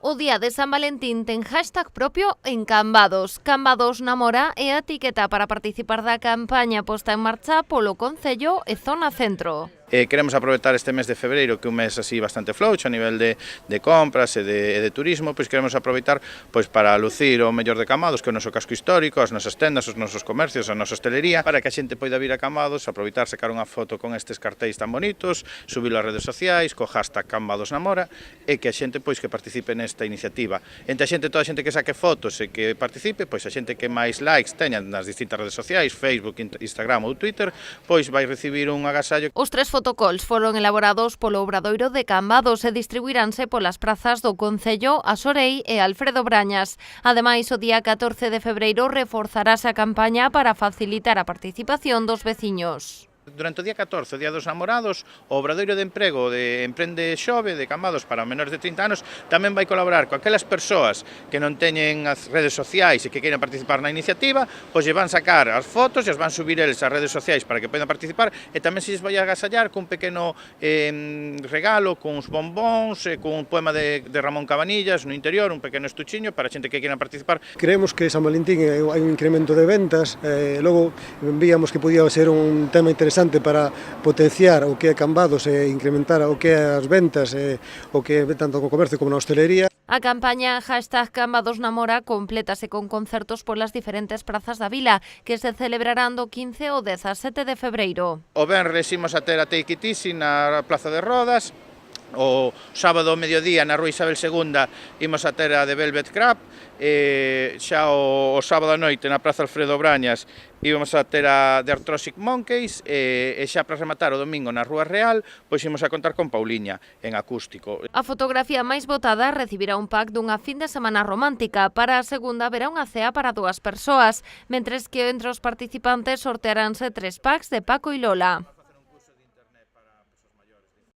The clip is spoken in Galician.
O día de San Valentín ten hashtag propio en Cambados. Cambados namora é a etiqueta para participar da campaña posta en marcha polo Concello e Zona Centro. Queremos aproveitar este mes de febreiro, que é un mes así bastante floucho a nivel de compras e de turismo, pois queremos aproveitar pois para lucir o mellor de Cambados, que é o noso casco histórico, as nosas tendas, os nosos comercios, a nosa hostelería, para que a xente poida vir a Cambados, aproveitar, sacar unha foto con estes cartéis tan bonitos, subilo ás redes sociais, co hashtag Cambados namora, e que a xente pois que participe nesta iniciativa. Entre a xente, toda a xente que saque fotos e que participe, pois a xente que máis likes teña nas distintas redes sociais, Facebook, Instagram ou Twitter, pois vai recibir un agasallo. Os tres fotocols foron elaborados polo Obradoiro de Cambados e distribuiránse polas prazas do Concello, a Sorei e Alfredo Brañas. Ademais, o día 14 de febreiro reforzarase a campaña para facilitar a participación dos veciños. Durante o día 14, o Día dos Namorados, o Obradoiro de Emprego de Emprende Xove de Cambados para menores de 30 anos tamén vai colaborar con aquelas persoas que non teñen as redes sociais e que queiran participar na iniciativa, pois lle van sacar as fotos e as van subir eles ás redes sociais para que poidan participar, e tamén se lles vai agasallar con un pequeno regalo, con uns bombóns, con un poema de Ramón Cabanillas no interior, un pequeno estuchiño para a xente que queiran participar. Creemos que San Valentín hai un incremento de ventas, logo víamos que podía ser un tema interesante para potenciar o que é Cambados e incrementar o que é as ventas e o que é tanto no comercio como na hostelería. A campaña hashtag Cambados namora complétase con concertos polas diferentes prazas da vila, que se celebrarán do 15 ao 17 de febreiro. O venres imos a ter a Take It Easy na Plaza de Rodas, o sábado ao mediodía na Rúa Isabel II imos a ter a The Velvet Crab, xa o sábado a noite na Praza Alfredo Brañas íbamos a ter a The Arthrosic Monkeys, e xa para rematar o domingo na Rúa Real, pois imos a contar con Pauliña en acústico. A fotografía máis votada recibirá un pack dunha fin de semana romántica. Para a segunda haberá unha cea para 2 persoas, mentres que entre os participantes sortearánse 3 packs de Paco e Lola.